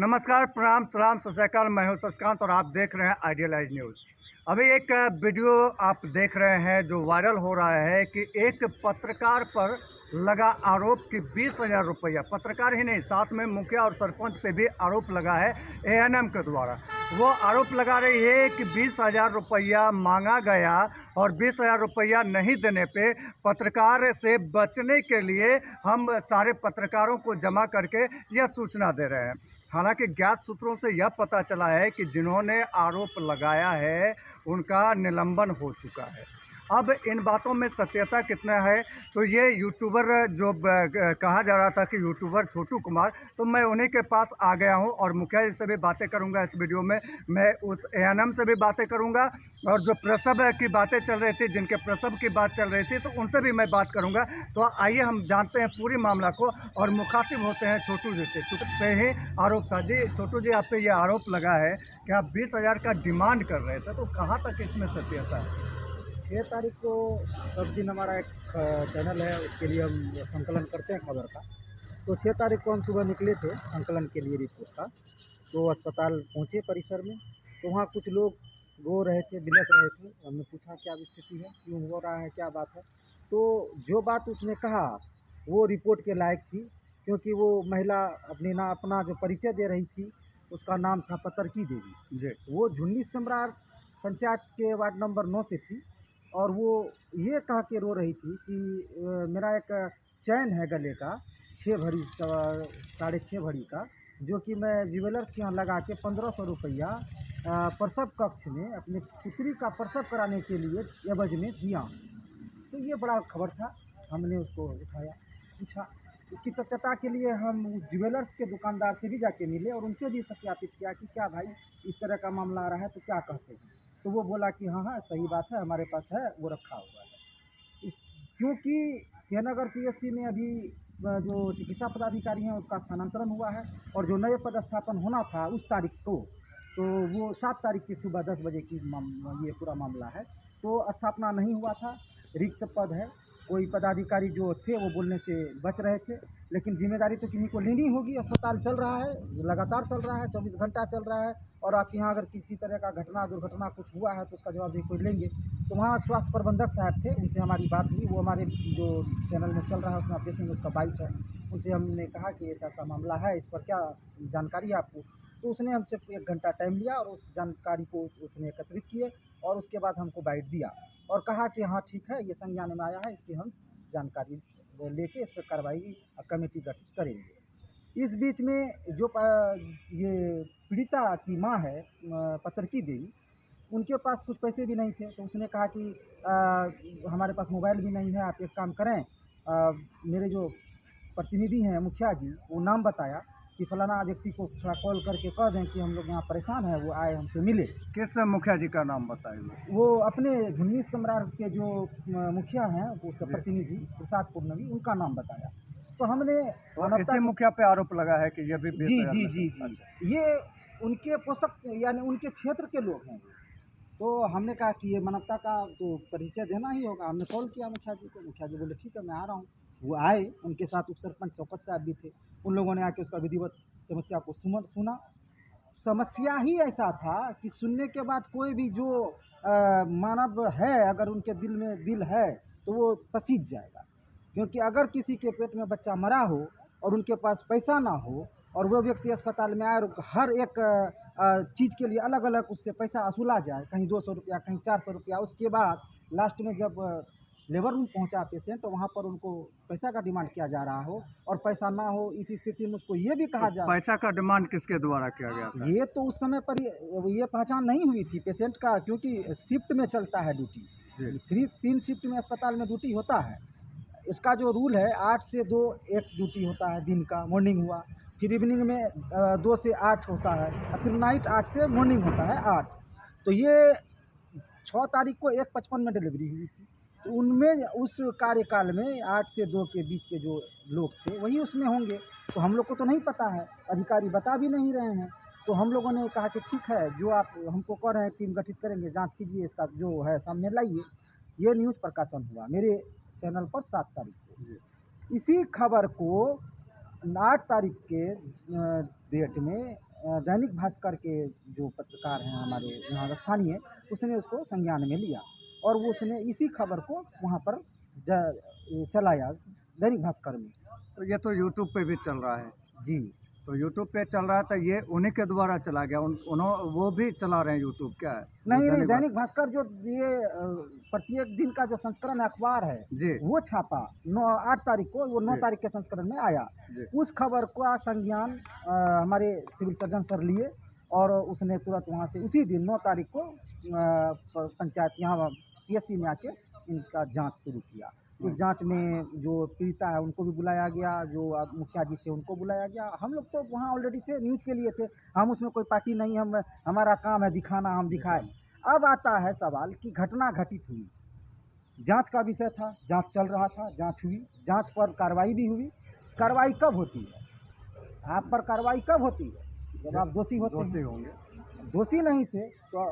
नमस्कार, प्रणाम, सलाम, सत श्री अकाल। मैं हूं शशिकांत और आप देख रहे हैं आइडियलाइज न्यूज़। अभी एक वीडियो आप देख रहे हैं जो वायरल हो रहा है कि एक पत्रकार पर लगा आरोप कि 20,000 रुपया, पत्रकार ही नहीं साथ में मुखिया और सरपंच पे भी आरोप लगा है एएनएम के द्वारा। वो आरोप लगा रही है कि 20,000 रुपया मांगा गया और 20,000 रुपया नहीं देने पे पत्रकार से बचने के लिए हम सारे पत्रकारों को जमा करके यह सूचना दे रहे हैं। हालांकि ज्ञात सूत्रों से यह पता चला है कि जिन्होंने आरोप लगाया है उनका निलंबन हो चुका है। अब इन बातों में सत्यता कितना है, तो ये यूट्यूबर जो कहा जा रहा था कि यूट्यूबर छोटू कुमार, तो मैं उन्हीं के पास आ गया हूं और मुखिया जी से भी बातें करूंगा। इस वीडियो में मैं उस एएनएम से भी बातें करूंगा और जो प्रसव की बातें चल रही थी, जिनके प्रसव की बात चल रही थी, तो उनसे भी मैं बात करूंगा। तो आइए हम जानते हैं पूरी मामला को और मुखातिब होते हैं छोटू जी से। चूँकि पे ही आरोप था जी, छोटू जी आप पे ये आरोप लगा है कि आप 20,000 का डिमांड कर रहे थे, तो कहाँ तक इसमें सत्यता है? 6 तारीख को सब दिन हमारा एक चैनल है, उसके लिए हम संकलन करते हैं खबर का। तो 6 तारीख को हम सुबह निकले थे संकलन के लिए रिपोर्ट का। तो अस्पताल पहुँचे परिसर में, तो वहाँ कुछ लोग रो रहे थे, बिलख रहे थे। हमने पूछा क्या स्थिति है, क्यों हो रहा है, क्या बात है। तो जो बात उसने कहा वो रिपोर्ट के लायक थी, क्योंकि वो महिला अपना जो परिचय दे रही थी उसका नाम था पतरकी देवी जी। वो झुन्नी समरार पंचायत के वार्ड नंबर 9 से थी। और वो ये कह के रो रही थी कि मेरा एक चैन है गले का 6 भरी 6.5 भरी का, जो कि मैं ज्वेलर्स के यहाँ लगा के 1,500 रुपया प्रसव कक्ष में अपने पुत्री का प्रसव कराने के लिए एवज में दिया हूँ। तो ये बड़ा खबर था। हमने उसको उठाया, पूछा। इसकी सत्यता के लिए हम उस ज्वेलर्स के दुकानदार से भी जाके मिले और उनसे भी सत्यापित किया कि क्या भाई इस तरह का मामला आ रहा है तो क्या कहते हैं। तो वो बोला कि हाँ हाँ सही बात है, हमारे पास है, वो रखा हुआ है। क्योंकि जयनगर पीएससी में अभी जो चिकित्सा पदाधिकारी हैं उसका स्थानांतरण हुआ है और जो नए पदस्थापन होना था उस तारीख को, तो वो 7 तारीख की सुबह 10 बजे की ये पूरा मामला है। तो स्थापना नहीं हुआ था, रिक्त पद है। कोई पदाधिकारी जो थे वो बोलने से बच रहे थे, लेकिन जिम्मेदारी तो किन्हीं को लेनी होगी। अस्पताल चल रहा है, लगातार चल रहा है, 24 घंटा चल रहा है। और आप यहाँ अगर किसी तरह का घटना दुर्घटना कुछ हुआ है तो उसका जवाब भी कोई लेंगे। तो वहाँ स्वास्थ्य प्रबंधक साहब थे, उनसे हमारी बात हुई। वो हमारे जो चैनल में चल रहा है उसमें आप देखेंगे, उसका बाइट है। उनसे हमने कहा कि ऐसा ऐसा मामला है, इस पर क्या जानकारी है आपको। तो उसने हमसे 1 घंटा टाइम लिया और उस जानकारी को उसने एकत्रित किए और उसके बाद हमको बाइट दिया और कहा कि हाँ ठीक है, ये संज्ञान में आया है, इसकी हम जानकारी लेके इस पर कार्रवाई कमेटी गठित करेंगे। इस बीच में जो ये पीड़िता की माँ है पतरकी देवी, उनके पास कुछ पैसे भी नहीं थे। तो उसने कहा कि हमारे पास मोबाइल भी नहीं है, आप एक काम करें, मेरे जो प्रतिनिधि हैं मुखिया जी, वो नाम बताया कि फलाना व्यक्ति को थोड़ा कॉल करके कह दें कि हम लोग यहाँ परेशान हैं, वो आए हमसे मिले। किस मुखिया जी का नाम बताइए? वो अपने झुन्नी समरार के जो मुखिया हैं, उसका जी। प्रतिनिधि प्रसाद पूर्णवी, उनका नाम बताया। तो हमने तो इसी मुखिया पे आरोप लगा है कि ये भी जी 20,000 जी में जी से। जी अच्छा। ये उनके पोषक यानी उनके क्षेत्र के लोग हैं। तो हमने कहा कि ये मानवता का तो परिचय देना ही होगा। हमने कॉल किया मुखिया जी को, मुखिया जी बोले ठीक है मैं आ रहा हूँ। वो आए, उनके साथ उप सरपंच शौकत साहब भी थे। उन लोगों ने आके उसका विधिवत समस्या को सुना। समस्या ही ऐसा था कि सुनने के बाद कोई भी जो मानव है, अगर उनके दिल में दिल है तो वो पसीज जाएगा। क्योंकि अगर किसी के पेट में बच्चा मरा हो और उनके पास पैसा ना हो और वो व्यक्ति अस्पताल में आए और हर एक चीज़ के लिए अलग अलग उससे पैसा वसूला जाए, कहीं 200 रुपया, कहीं 400 रुपया, उसके बाद लास्ट में जब लेबर रूम पहुंचा पेशेंट तो वहाँ पर उनको पैसा का डिमांड किया जा रहा हो और पैसा ना हो, इस स्थिति में उसको ये भी कहा तो जा पैसा का डिमांड किसके द्वारा किया गया था? ये तो उस समय पर ये पहचान नहीं हुई थी पेशेंट का, क्योंकि शिफ्ट में चलता है ड्यूटी। जी। 3 शिफ्ट में अस्पताल में ड्यूटी होता है। इसका जो रूल है 8 से 2 एक ड्यूटी होता है दिन का, मॉर्निंग हुआ। फिर इवनिंग में 2 से 8 होता है और फिर नाइट 8 से मॉर्निंग होता है 8। तो ये 6 तारीख को 1:55 में डिलीवरी हुई थी। तो उनमें उस कार्यकाल में 8 से 2 के बीच के जो लोग थे वही उसमें होंगे। तो हम लोग को तो नहीं पता है, अधिकारी बता भी नहीं रहे हैं। तो हम लोगों ने कहा कि ठीक है, जो आप हमको कह रहे हैं टीम गठित करेंगे, जांच कीजिए, इसका जो है सामने लाइए। ये न्यूज़ प्रकाशन हुआ मेरे चैनल पर 7 तारीख को। इसी खबर को 8 तारीख के डेट में दैनिक भास्कर के जो पत्रकार हैं हमारे यहाँ स्थानीय, उसने उसको संज्ञान में लिया और वो उसने इसी खबर को वहाँ पर चलाया दैनिक भास्कर में। तो ये तो यूट्यूब पे भी चल रहा है। जी। तो यूट्यूब पे चल रहा है तो ये उन्हीं के द्वारा चला गया, वो भी चला रहे हैं यूट्यूब क्या है? नहीं, दैनिक भास्कर जो ये प्रत्येक दिन का जो संस्करण अखबार है जी वो छापा 8 तारीख को, वो 9 जी तारीख के संस्करण में आया। जी। उस खबर का संज्ञान हमारे सिविल सर्जन सर लिए और उसने तुरंत वहाँ से उसी दिन 9 तारीख को पंचायत यहाँ PSC में आके इनका जांच शुरू किया। उस जांच में जो पीड़िता है उनको भी बुलाया गया, जो मुखिया जी थे उनको बुलाया गया। हम लोग तो वहाँ ऑलरेडी थे, न्यूज़ के लिए थे, हम उसमें कोई पार्टी नहीं, हमारा काम है दिखाना, हम दिखाए। अब आता है सवाल कि घटना घटित हुई, जांच का विषय था, जांच चल रहा था, जांच हुई, जांच पर कार्रवाई भी हुई। कार्रवाई कब होती है? आप पर कार्रवाई कब होती है? जब आप दोषी होंगे। दोषी नहीं थे तो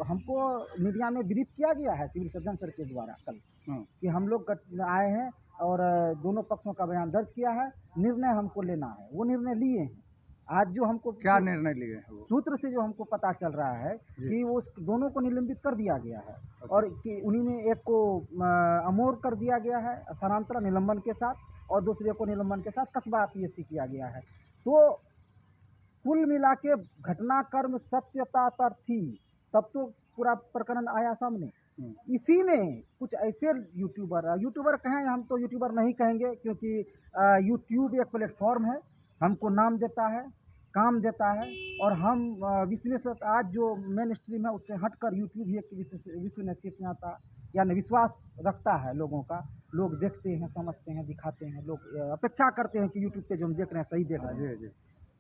हमको मीडिया में ब्रीफ किया गया है सिविल सर्जन सर के द्वारा कल कि हम लोग आए हैं और दोनों पक्षों का बयान दर्ज किया है, निर्णय हमको लेना है। वो निर्णय लिए हैं। आज जो हमको क्या निर्णय लिए हैं? सूत्र से जो हमको पता चल रहा है कि वो दोनों को निलंबित कर दिया गया है और कि उन्हीं में एक को अमोर कर दिया गया है स्थानांतरण निलंबन के साथ, और दूसरे को निलंबन के साथ कस्बा PSC किया गया है। तो कुल मिला के घटनाक्रम सत्यता पर थी, तब तो पूरा प्रकरण आया सामने। इसी में कुछ ऐसे यूट्यूबर कहें, हम तो यूट्यूबर नहीं कहेंगे क्योंकि यूट्यूब एक प्लेटफॉर्म है, हमको नाम देता है, काम देता है, और हम विश्व आज जो मेन स्ट्रीम है उससे हटकर यूट्यूब ही एक विश्वसनीयता में आता यानी विश्वास रखता है लोगों का। लोग देखते हैं, समझते हैं, दिखाते हैं, लोग अपेक्षा करते हैं कि यूट्यूब पे जो हम देख रहे हैं सही देख रहे हैं।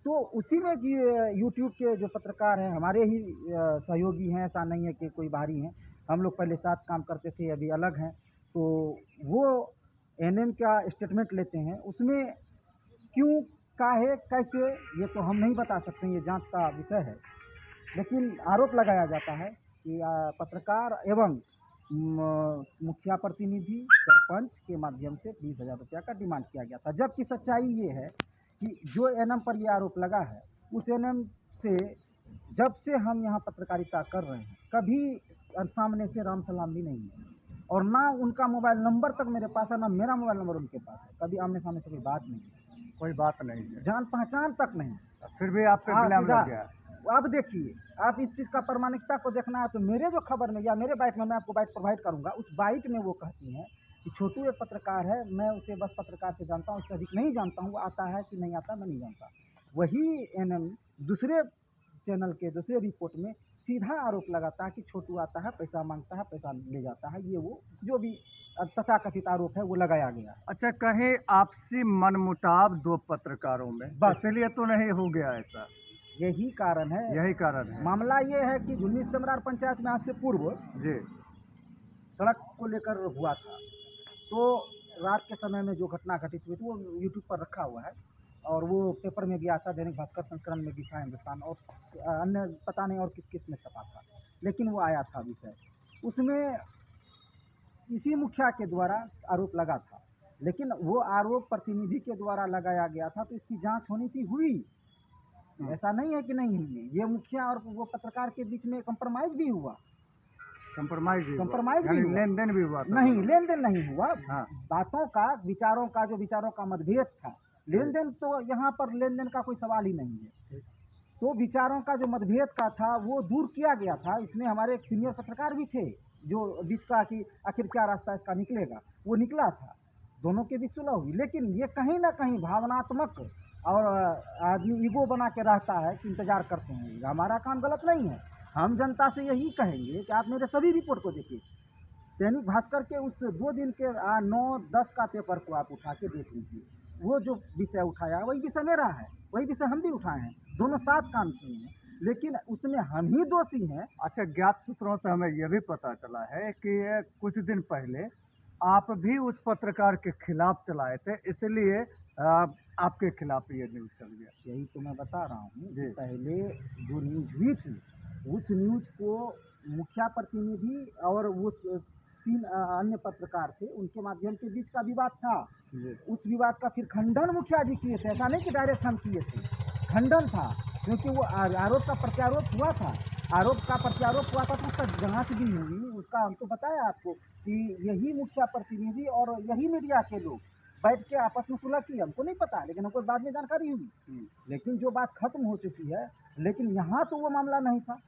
तो उसी में कि यूट्यूब के जो पत्रकार हैं हमारे ही सहयोगी हैं, ऐसा नहीं है कि कोई बाहरी हैं। हम लोग पहले साथ काम करते थे, अभी अलग हैं। तो वो NM का स्टेटमेंट लेते हैं, उसमें क्यों, काहे, कैसे, ये तो हम नहीं बता सकते, ये जांच का विषय है। लेकिन आरोप लगाया जाता है कि पत्रकार एवं मुखिया प्रतिनिधि सरपंच के माध्यम से 20,000 रुपया का डिमांड किया गया था। जबकि सच्चाई ये है कि जो NM पर ये आरोप लगा है, उस NM से जब से हम यहाँ पत्रकारिता कर रहे हैं कभी सामने से राम सलाम भी नहीं है, और ना उनका मोबाइल नंबर तक मेरे पास है, ना मेरा मोबाइल नंबर उनके पास है। कभी आमने सामने से कोई बात नहीं है, कोई बात नहीं है, जान पहचान तक नहीं। फिर भी आप पे इल्जाम लग गया। अब देखिए, आप इस चीज़ का प्रामाणिकता को देखना है तो मेरे जो खबर में या मेरे बाइट में, मैं आपको बाइट प्रोवाइड करूँगा, उस बाइट में वो कहती हैं कि छोटू एक पत्रकार है, मैं उसे बस पत्रकार से जानता हूँ, उससे अधिक नहीं जानता हूँ, वो आता है कि नहीं आता मैं नहीं जानता। वही NM दूसरे चैनल के दूसरे रिपोर्ट में सीधा आरोप लगाता है कि छोटू आता है, पैसा मांगता है, पैसा ले जाता है। ये वो जो भी तथाकथित आरोप है वो लगाया गया है। अच्छा, कहीं आपसी मनमुटाव दो पत्रकारों में, बस इसलिए तो नहीं हो गया ऐसा? यही कारण है। यही कारण है। मामला ये है कि झुलमी इस्तेमरार पंचायत में आज से पूर्व जी सड़क को लेकर हुआ था। तो रात के समय में जो घटना घटित हुई थी वो यूट्यूब पर रखा हुआ है और वो पेपर में भी आता, दैनिक भास्कर संस्करण में भी था, हिंदुस्तान और अन्य पता नहीं और किस किस में छपा था, लेकिन वो आया था विषय। उसमें इसी मुखिया के द्वारा आरोप लगा था, लेकिन वो आरोप प्रतिनिधि के द्वारा लगाया गया था, तो इसकी जांच होनी थी, हुई। ऐसा नहीं है कि नहीं हुई। ये मुखिया और वो पत्रकार के बीच में कंप्रोमाइज भी हुआ। कंप्रोमाइज भी हुआ, लेन देन भी हुआ? नहीं, लेन देन नहीं हुआ। हाँ। बातों का, विचारों का, जो विचारों का मतभेद था, लेन देन तो यहाँ पर लेन देन का कोई सवाल ही नहीं है। तो विचारों का जो मतभेद का था वो दूर किया गया था। इसमें हमारे एक सीनियर पत्रकार भी थे जो बीच का कि आखिर क्या रास्ता इसका निकलेगा, वो निकला था, दोनों के बीच सुलह हुई। लेकिन ये कहीं ना कहीं भावनात्मक और आदमी ईगो बना के रहता है कि इंतजार करते हैं। हमारा काम गलत नहीं है। हम जनता से यही कहेंगे कि आप मेरे सभी रिपोर्ट को देखिए, दैनिक भास्कर के उस 2 दिन के 9-10 का पेपर को आप उठा के देख लीजिए। वो जो विषय उठाया वही विषय मेरा है, वही विषय हम भी उठाए हैं, दोनों साथ काम किए हैं, लेकिन उसमें हम ही दोषी हैं। अच्छा, ज्ञात सूत्रों से हमें यह भी पता चला है कि कुछ दिन पहले आप भी उस पत्रकार के खिलाफ चलाए थे, इसलिए आपके खिलाफ ये न्यूज़ चल गया। यही तो मैं बता रहा हूँ। पहले जो न्यूज़ हुई थी उस न्यूज़ को मुखिया प्रतिनिधि और उस 3 अन्य पत्रकार थे, उनके माध्यम के बीच का विवाद था। उस विवाद का फिर खंडन मुखिया जी किए थे, ऐसा नहीं कि डायरेक्ट हम किए थे, खंडन था। क्योंकि वो आरोप का प्रत्यारोप हुआ था, तो उसका जांच भी हुई। उसका हम तो बताया आपको कि यही मुखिया प्रतिनिधि और यही मीडिया के लोग बैठ के आपस में सुलह की, हमको नहीं पता, लेकिन हमको बाद में जानकारी हुई। लेकिन जो बात खत्म हो चुकी है, लेकिन यहाँ तो वो मामला नहीं था।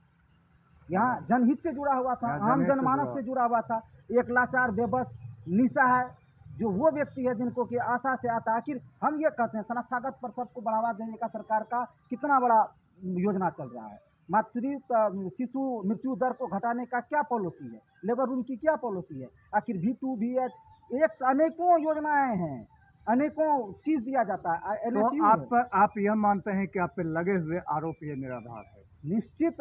यहाँ जनहित से जुड़ा हुआ था, आम जनमानस से जुड़ा हुआ था। एक लाचार बेबस निस्सहाय जो वो व्यक्ति है जिनको कि आशा से आता, आखिर हम ये कहते हैं संस्थागत प्रसव को बढ़ावा देने का सरकार का कितना बड़ा योजना चल रहा है। शिशु मृत्यु दर को घटाने का क्या पॉलिसी है, लेबर रूम की क्या पॉलिसी है, आखिर V2 VH एक अनेकों योजनाएं हैं, अनेकों चीज दिया जाता है। तो आप यह मानते हैं कि आप पे लगे हुए आरोप ये निराधार है? निश्चित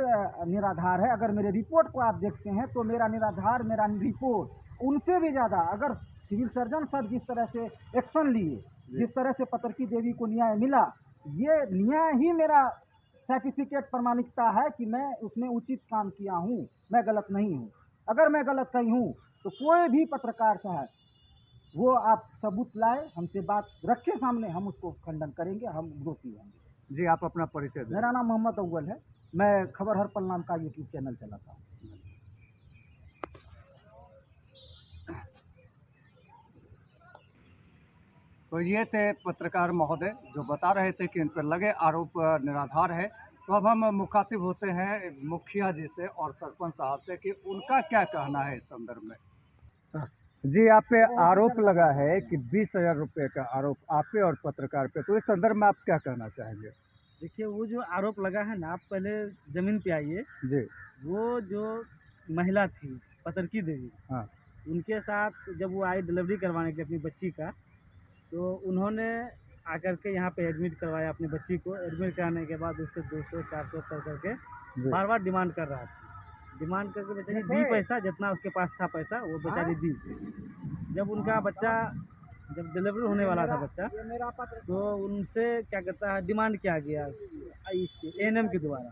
निराधार है। अगर मेरे रिपोर्ट को आप देखते हैं तो मेरा रिपोर्ट उनसे भी ज़्यादा, अगर सिविल सर्जन सर जिस तरह से एक्शन लिए, जिस तरह से पतरकी देवी को न्याय मिला, ये न्याय ही मेरा सर्टिफिकेट प्रमाणिकता है कि मैं उसमें उचित काम किया हूँ, मैं गलत नहीं हूँ। अगर मैं गलत कहीं हूँ तो कोई भी पत्रकार साहब वो आप सबूत लाए, हमसे बात रखे सामने, हम उसको खंडन करेंगे, हम दोषी होंगे। जी, आप अपना परिचय दें। मेरा नाम मोहम्मद अव्वल है, मैं खबर हर पल नाम का यूट्यूब चैनल चलाता हूँ। तो ये थे पत्रकार महोदय जो बता रहे थे कि इन पर लगे आरोप निराधार है। तो अब हम मुखातिब होते हैं मुखिया जी से और सरपंच साहब से कि उनका क्या कहना है इस संदर्भ में। जी, आप पे आरोप लगा है कि 20,000 रुपये का आरोप आप पे और पत्रकार पे, तो इस संदर्भ में आप क्या कहना चाहेंगे? देखिए, वो जो आरोप लगा है ना, आप पहले ज़मीन पे आइए। जी। वो जो महिला थी पतरकी देवी, हाँ। उनके साथ जब वो आई डिलीवरी करवाने के लिए अपनी बच्ची का, तो उन्होंने आकर के यहाँ पे एडमिट करवाया अपनी बच्ची को। एडमिट कराने के बाद उससे 200-400 कर करके बार बार डिमांड कर रहा था। डिमांड करके बेचारी दी पैसा, जितना उसके पास था पैसा वो बेचारी दी। जब उनका बच्चा जब डिलीवरी होने वाला था बच्चा, तो उनसे क्या कहता है डिमांड किया गया इसके ANM के द्वारा।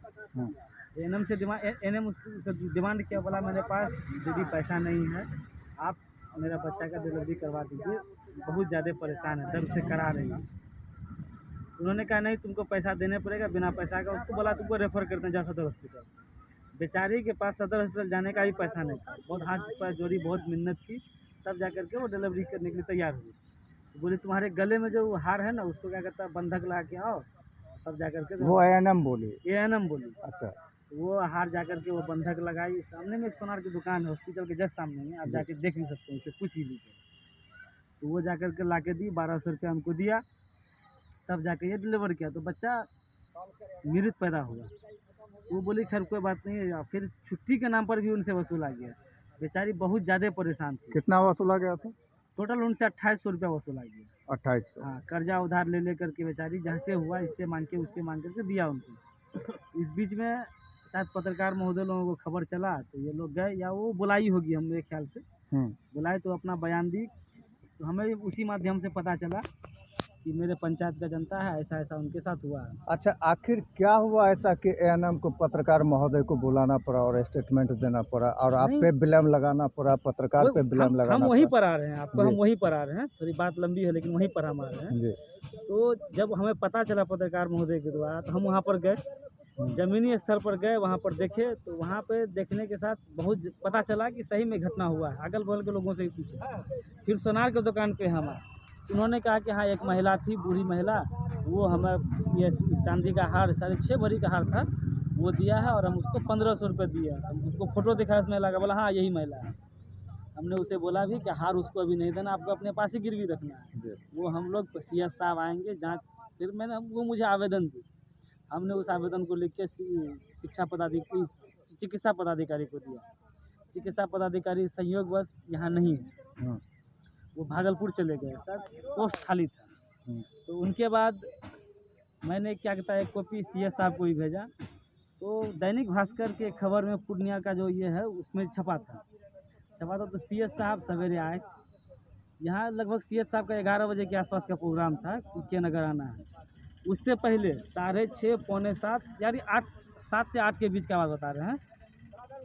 ANM से ANM उससे डिमांड किया, बोला मेरे पास दीदी पैसा नहीं है, आप मेरा बच्चा का डिलीवरी करवा दीजिए, बहुत ज़्यादा परेशान है, दर्द से करा रही है। उन्होंने कहा नहीं, तुमको पैसा देने पड़ेगा, बिना पैसा का। उसको बोला तुमको रेफर करते हैं, जाओ सदर हॉस्पिटल। बेचारी के पास सदर हॉस्पिटल जाने का भी पैसा नहीं था। बहुत हाथ पैर जोड़ी, बहुत मिन्नत की, तब जा करके वो डिलीवरी करने के लिए तैयार हुई। तो बोले तुम्हारे गले में जो हार है ना, उसको क्या कहता है बंधक ला के आओ, तब जा करके वो ANM बोली? ANM बोली। अच्छा। वो हार जा करके वो बंधक लगाई। सामने में एक सोनार की दुकान है, हॉस्पिटल के जस्ट सामने में, आप जाके देख भी सकते हैं, उससे पूछ भी लीजिए। तो वो जा करके ला के दी, 1200 रुपया हमको दिया, तब जाके ये डिलीवर किया। तो बच्चा मृत पैदा हुआ। वो बोली खैर कोई बात नहीं है। फिर छुट्टी के नाम पर भी उनसे वसूला गया। बेचारी बहुत ज़्यादा परेशान थी। कितना वसूला गया था? टोटल उनसे 2800 रुपया वसूला गया। 2800? हाँ, कर्जा उधार ले लेकर के बेचारी जहाँ से हुआ इससे मांग के उससे मांग करके दिया उनको। इस बीच में शायद पत्रकार महोदय लोगों को खबर चला, तो ये लोग गए, या वो बुलाई होगी हम मेरे ख्याल से, बुलाए तो अपना बयान दी। तो हमें उसी माध्यम से पता चला कि मेरे पंचायत का जनता है, ऐसा ऐसा उनके साथ हुआ है। अच्छा, आखिर क्या हुआ ऐसा कि ANM को पत्रकार महोदय को बुलाना पड़ा और स्टेटमेंट देना पड़ा और आप पे ब्लेम लगाना पड़ा, पत्रकार पे ब्लेम लगाना हम पड़ा? वहीं पर आ रहे हैं, आपको हम वहीं पर आ रहे हैं, थोड़ी बात लंबी है लेकिन वहीं पर हम आ रहे हैं जी। तो जब हमें पता चला पत्रकार महोदय के द्वारा, तो हम वहाँ पर गए, जमीनी स्थल पर गए, वहाँ पर देखे। तो वहाँ पे देखने के साथ बहुत पता चला कि सही में घटना हुआ है। अगल बगल के लोगों से ही पूछे। फिर सोनार के दुकान पे हम आए, उन्होंने कहा कि हाँ, एक महिला थी, बूढ़ी महिला, वो हमें ये चांदी का हार 6.5 भरी का हार था, वो दिया है और हम उसको 1500 रुपये दिया। हम उसको फोटो दिखाया, उसमें लगा, बोला हाँ यही महिला है। हमने उसे बोला भी कि हार उसको अभी नहीं देना, आपको अपने पास ही गिरवी रखना है। वो हम लोग CS साहब आएंगे जाँच। फिर वो मुझे आवेदन दी, हमने उस आवेदन को लिख के चिकित्सा पदाधिकारी को दिया। चिकित्सा पदाधिकारी संयोगवश यहाँ नहीं है, वो भागलपुर चले गए, सर पोस्ट खाली था। तो उनके बाद मैंने क्या कहता है एक कॉपी CS साहब को ही भेजा। तो दैनिक भास्कर के खबर में पूर्णिया का जो ये है उसमें छपा था। तो CS साहब सवेरे आए यहाँ, लगभग CS साहब का 11 बजे के आसपास का प्रोग्राम था, के नगर आना है। उससे पहले 6:30 पौने 7, यानी 7 से 8 के बीच का बात बता रहे हैं,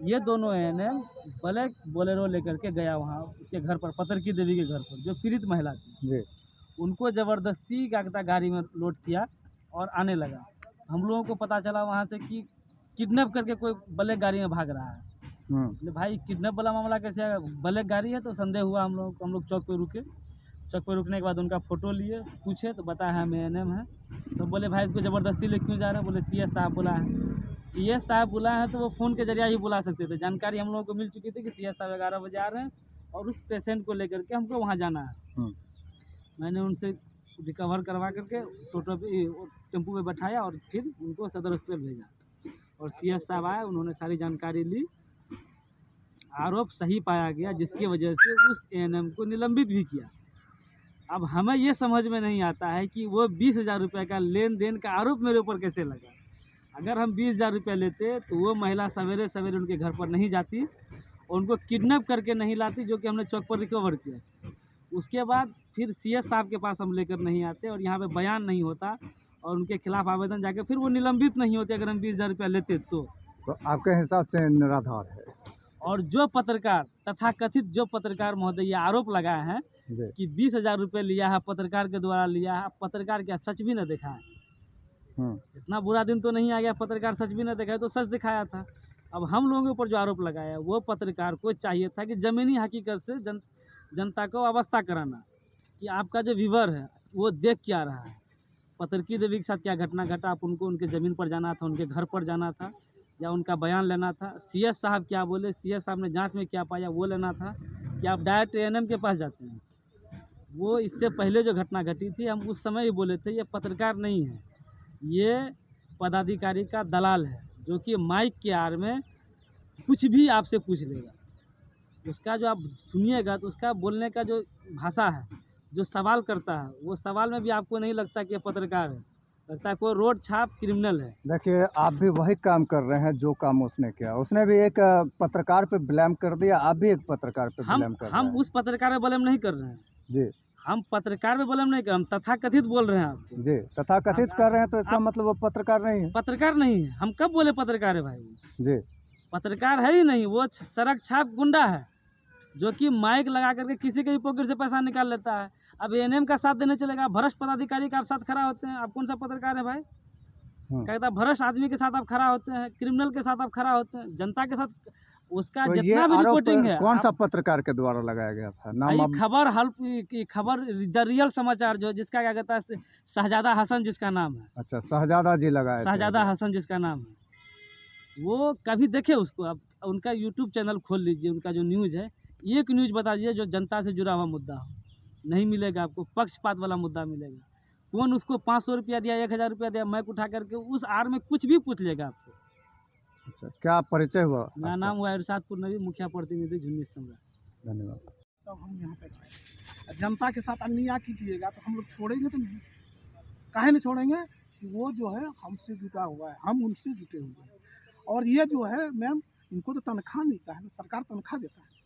ये दोनों ANM ब्लैक बोलेरो लेकर के गया वहाँ उसके घर पर, पतरकी देवी के घर पर, जो पीड़ित महिला थी। उनको ज़बरदस्ती क्या कहता गाड़ी में लोड किया और आने लगा। हम लोगों को पता चला वहाँ से कि किडनैप करके कोई ब्लैक गाड़ी में भाग रहा है। बोले भाई किडनैप वाला मामला कैसे है, ब्लैक गाड़ी है। तो संदेह हुआ हम लोग चौक पे रुके। चौक पे रुकने के बाद उनका फ़ोटो लिए, पूछे तो बताया हम ANM है। तो बोले भाई इसको ज़बरदस्ती ले क्यों जा रहे हैं, बोले CS साहब बुला है। CS साहब बुला है तो वो फ़ोन के जरिए ही बुला सकते थे। जानकारी हम लोगों को मिल चुकी थी कि CS साहब 11 बजे आ रहे हैं और उस पेशेंट को लेकर के हमको वहाँ जाना है। मैंने उनसे रिकवर करवा करके टोटो पे टेम्पो पे बैठाया और फिर उनको सदर हॉस्पिटल भेजा और CS साहब आए, उन्होंने सारी जानकारी ली। आरोप सही पाया गया जिसकी वजह से उस ANM को निलंबित भी किया। अब हमें ये समझ में नहीं आता है कि वो 20,000 रुपये का लेन देन का आरोप मेरे ऊपर कैसे लगा। अगर हम 20,000 रुपये लेते तो वो महिला सवेरे सवेरे उनके घर पर नहीं जाती और उनको किडनैप करके नहीं लाती, जो कि हमने चौक पर रिकवर किया। उसके बाद फिर CS साहब के पास हम लेकर नहीं आते और यहाँ पे बयान नहीं होता और उनके खिलाफ आवेदन जाके फिर वो निलंबित नहीं होते अगर हम 20,000 रुपया लेते तो आपके हिसाब से निराधार है। और जो पत्रकार तथाकथित जो पत्रकार महोदय ये आरोप लगाए हैं कि 20,000 रुपये लिया है, पत्रकार के द्वारा लिया है, पत्रकार क्या सच भी न देखा है। इतना बुरा दिन तो नहीं आ गया पत्रकार सच भी न देखा है तो सच दिखाया था। अब हम लोगों के ऊपर जो आरोप लगाया है वो पत्रकार को चाहिए था कि ज़मीनी हकीकत से जनता को अवस्था कराना कि आपका जो व्यूअर है वो देख क्या रहा है, पत्रकी देवी के साथ क्या घटना घटा, आप उनको उनके ज़मीन पर जाना था, उनके घर पर जाना था या उनका बयान लेना था। CS साहब क्या बोले, CS साहब ने जांच में क्या पाया वो लेना था कि आप डायरेक्ट ANM के पास जाते हैं। वो इससे पहले जो घटना घटी थी हम उस समय ही बोले थे ये पत्रकार नहीं है, ये पदाधिकारी का दलाल है जो कि माइक के आड़ में कुछ भी आपसे पूछ लेगा। उसका जो आप सुनिएगा तो उसका बोलने का जो भाषा है, जो सवाल करता है, वो सवाल में भी आपको नहीं लगता कि ये पत्रकार है, लगता है कोई रोड छाप क्रिमिनल है। देखिए आप भी वही काम कर रहे हैं जो काम उसने किया। उसने भी एक पत्रकार पे ब्लेम कर दिया, आप भी एक पत्रकार पे ब्लेम कर रहे हैं। हम उस पत्रकार पे ब्लेम नहीं कर रहे हैं जी, हम पत्रकार पे ब्लेम नहीं कर, हम तथाकथित बोल रहे हैं आपको जी तथाकथित कर रहे हैं तो इसका मतलब वो पत्रकार नहीं है। पत्रकार नहीं है। हम कब बोले पत्रकार है भाई, जी पत्रकार है ही नहीं, वो सड़क छाप गुंडा है जो कि माइक लगा करके किसी के भी पॉकेट से पैसा निकाल लेता है। अब ANM का साथ देने चलेगा, भ्रष्ट पदाधिकारी का आप साथ खड़ा होते हैं, आप कौन सा पत्रकार है भाई। कहता है भ्रष्ट आदमी के साथ आप खड़ा होते हैं, क्रिमिनल के साथ आप खड़ा होते हैं, जनता के साथ उसका तो जितना भी रिपोर्टिंग है। कौन सा पत्रकार के द्वारा लगाया गया था नाम? खबर द रियल समाचार जो जिसका क्या कहता है शहजादा हसन जिसका नाम है। अच्छा, शहजादा जी लगाए, शहजादा हसन जिसका नाम है। वो कभी देखे उसको, आप उनका YouTube चैनल खोल लीजिए, उनका जो न्यूज़ है एक न्यूज़ बता दीजिए जो जनता से जुड़ा हुआ मुद्दा हो, नहीं मिलेगा आपको। पक्षपात वाला मुद्दा मिलेगा। कौन उसको 500 रुपया दिया, 1,000 रुपया दिया, मैक उठा करके उस आड़ में कुछ भी पूछ लेगा आपसे। अच्छा, क्या परिचय हुआ? मेरा नाम हुआ इरशादपुर नबी, मुखिया प्रतिनिधि झुन्नी स्तंभा। धन्यवाद। तब हम यहाँ पे आए। जनता के साथ अन्याय कीजिएगा तो हम लोग छोड़ेंगे तो नहीं, काहे नहीं छोड़ेंगे कि वो जो है हमसे जुटा हुआ है, हम उनसे जुटे हुए हैं। और ये जो है मैम, इनको तो तनख्वाह मिलता है ना, सरकार तनख्वाह देता है।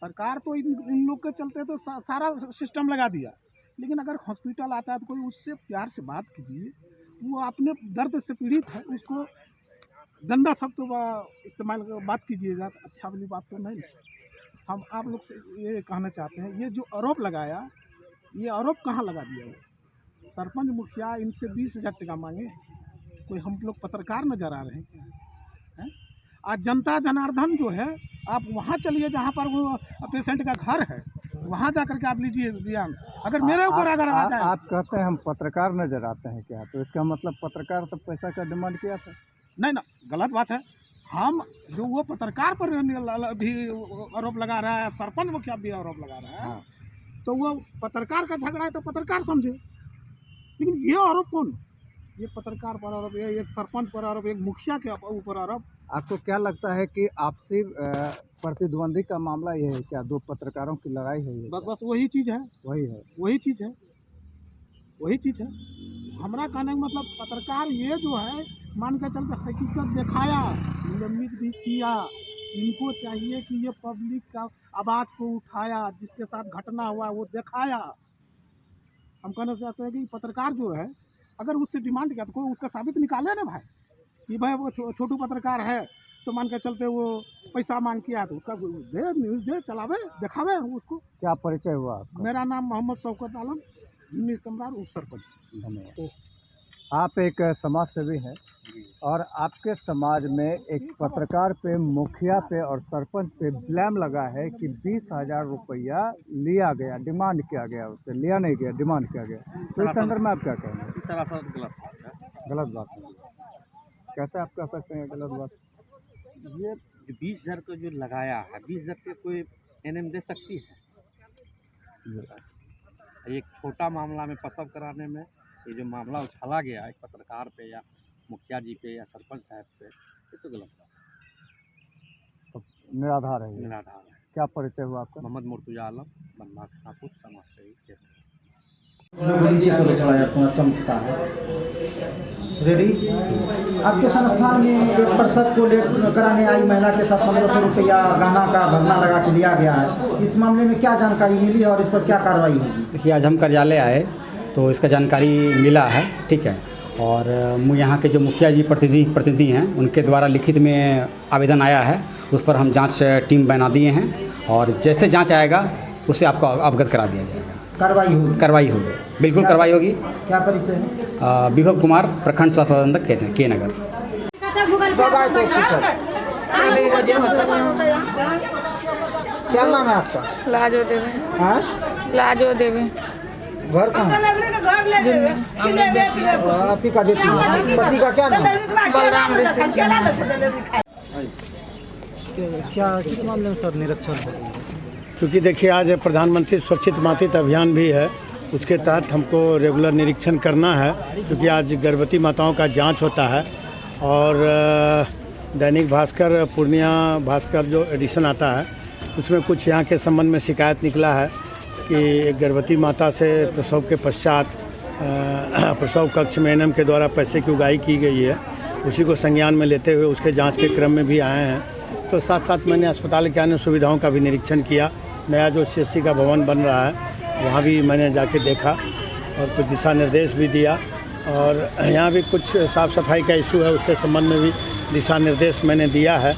सरकार तो इन लोग के चलते तो सारा सिस्टम लगा दिया। लेकिन अगर हॉस्पिटल आता है तो कोई उससे प्यार से बात कीजिए, वो अपने दर्द से पीड़ित है, उसको गंदा शब्द तो इस्तेमाल बात कीजिएगा तो अच्छा वाली बात तो नहीं। हम आप लोग से ये कहना चाहते हैं, ये जो आरोप लगाया, ये आरोप कहाँ लगा दिया? वो सरपंच मुखिया इनसे 20,000 टका मांगे, कोई हम लोग पत्रकार नजर आ रहे हैं क्या? हैं? आज जनता जनार्दन जो है, आप वहाँ चलिए जहाँ पर वो पेशेंट का घर है, वहाँ जा करके आप लीजिए बयान। अगर मेरे ऊपर अगर आ जाए, आप कहते हैं हम पत्रकार नजर आते हैं क्या, तो इसका मतलब पत्रकार तो पैसा का डिमांड किया था? नहीं ना, गलत बात है। हम जो वो पत्रकार पर भी आरोप लगा रहा है, सरपंच मुखिया भी आरोप लगा रहा है, तो वो पत्रकार का झगड़ा है तो पत्रकार समझे। लेकिन ये आरोप कौन? ये पत्रकार पर आरोप, ये एक सरपंच पर आरोप, एक मुखिया के ऊपर आरोप। आपको क्या लगता है कि आपसी प्रतिद्वंदी का मामला ये है क्या? दो पत्रकारों की लड़ाई है ये? बस वही चीज़ है, वही चीज़ है। हमारा कहने का मतलब पत्रकार ये जो है, मान के चलते हकीकत दिखाया, निलंबित भी किया। इनको चाहिए कि ये पब्लिक का आवाज़ को उठाया, जिसके साथ घटना हुआ वो दिखाया। हम कहना चाहते हैं कि पत्रकार जो है, अगर उससे डिमांड किया तो कोई उसका साबित निकाले ना भाई, कि भाई वो छोटू पत्रकार है तो मान के चलते वो पैसा मांग किया, तो उसका दे, न्यूज़ दे, चलावे, दिखावे उसको। क्या परिचय हुआ आपका? मेरा नाम मोहम्मद शौकत आलम, झुन्नी स्तंभा, उप सरपंच। धन्यवाद। आप एक समाज सेवी हैं और आपके समाज में एक पत्रकार पे, मुखिया पे और सरपंच पे ब्लेम लगा है कि 20,000 रुपया लिया गया, डिमांड किया गया, उससे लिया नहीं गया, डिमांड किया गया। तो इस संदर्भ में आप क्या कहेंगे? गलत बात है। कैसे आप कह सकते हैं गलत बात? ये 20,000 को जो लगाया है, 20,000 के कोई एनएम दे सकती है? एक छोटा मामला में प्रसव कराने में ये जो मामला उछाला गया एक पत्रकार पे या मुखिया जी पे या सरपंच साहब पे, ये तो गलत बात है। तो निराधार है, निराधार है। क्या परिचय हुआ आपका? मोहम्मद मुर्तुजा आलम, बनमाख ठाकुर, समाज सेवी। थोड़ा चमकता है। रेडी। आपके संस्थान में एक प्रसव को कराने आई महिला के साथ 1500 रुपया गहना का भगना लगा के लिया गया है। इस मामले में क्या जानकारी मिली और इस पर क्या कार्रवाई होगी? देखिए, आज हम कार्यालय आए तो इसका जानकारी मिला है, ठीक है। और यहाँ के जो मुखिया जी प्रतिनिधि हैं उनके द्वारा लिखित में आवेदन आया है, उस पर हम जांच टीम बना दिए हैं और जैसे जांच आएगा उससे आपको अवगत करा दिया जाएगा। कार्रवाई होगी, बिल्कुल कार्रवाई होगी। क्या परिचय है? विभव कुमार, प्रखंड स्वास्थ्य प्रबंधक, के नगर। क्या नाम है आपका? लाजो देवे। हाँ? लाजो देवे। घर कहाँ? आप ही का बेटी है। पति का क्या नाम? बलराम क्या किस मामले में सर निरीक्षण हो रही है? क्योंकि देखिए, आज प्रधानमंत्री सुरक्षित मातृत्व अभियान भी है, उसके तहत हमको रेगुलर निरीक्षण करना है, क्योंकि आज गर्भवती माताओं का जांच होता है। और दैनिक भास्कर, पूर्णिया भास्कर जो एडिशन आता है उसमें कुछ यहाँ के संबंध में शिकायत निकला है कि एक गर्भवती माता से प्रसव के पश्चात प्रसव कक्ष में एनएम के द्वारा पैसे की उगाही की गई है। उसी को संज्ञान में लेते हुए उसके जांच के क्रम में भी आए हैं। तो साथ साथ मैंने अस्पताल के अन्य सुविधाओं का भी निरीक्षण किया। नया जो सीएससी का भवन बन रहा है वहाँ भी मैंने जाके देखा और कुछ दिशा निर्देश भी दिया। और यहाँ भी कुछ साफ़ सफाई का इशू है, उसके संबंध में भी दिशा निर्देश मैंने दिया है।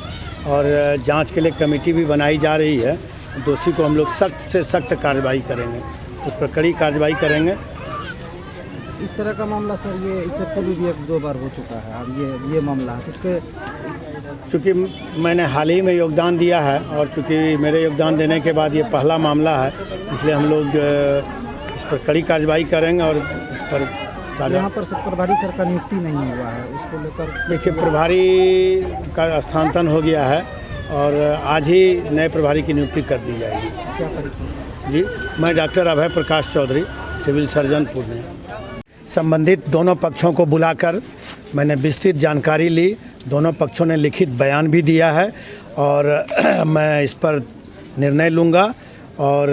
और जांच के लिए कमेटी भी बनाई जा रही है। दोषी को हम लोग सख्त से सख्त कार्रवाई करेंगे, उस पर कड़ी कार्रवाई करेंगे। इस तरह का मामला सर ये इससे पूर्व भी 1-2 बार हो चुका है। अब ये मामला है, इस पर चूँकि मैंने हाल ही में योगदान दिया है और चूँकि मेरे योगदान देने के बाद ये पहला मामला है, इसलिए हम लोग इस पर कड़ी कार्रवाई करेंगे। और इस पर यहाँ पर प्रभारी सर का नियुक्ति नहीं हुआ है, उसको लेकर देखिए, प्रभारी का स्थानांतरण हो गया है और आज ही नए प्रभारी की नियुक्ति कर दी जाएगी। क्या परिचय? जी, मैं डॉक्टर अभय प्रकाश चौधरी, सिविल सर्जन पूर्णिया। संबंधित दोनों पक्षों को बुलाकर मैंने विस्तृत जानकारी ली। दोनों पक्षों ने लिखित बयान भी दिया है और मैं इस पर निर्णय लूँगा और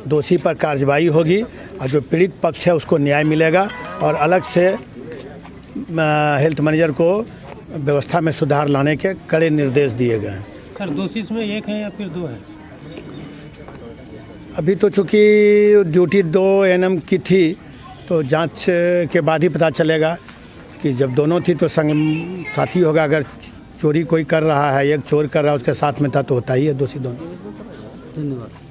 दोषी पर कार्रवाई होगी और जो पीड़ित पक्ष है उसको न्याय मिलेगा। और अलग से हेल्थ मैनेजर को व्यवस्था में सुधार लाने के कड़े निर्देश दिए गए हैं। सर, दोषी इसमें एक है या फिर 2 है? अभी तो चूँकि ड्यूटी 2 एनएम की थी तो जांच के बाद ही पता चलेगा कि जब दोनों थी तो संग साथी होगा। अगर चोरी कोई कर रहा है, एक चोर कर रहा है, उसके साथ में था तो होता ही है दोषी दोनों। धन्यवाद।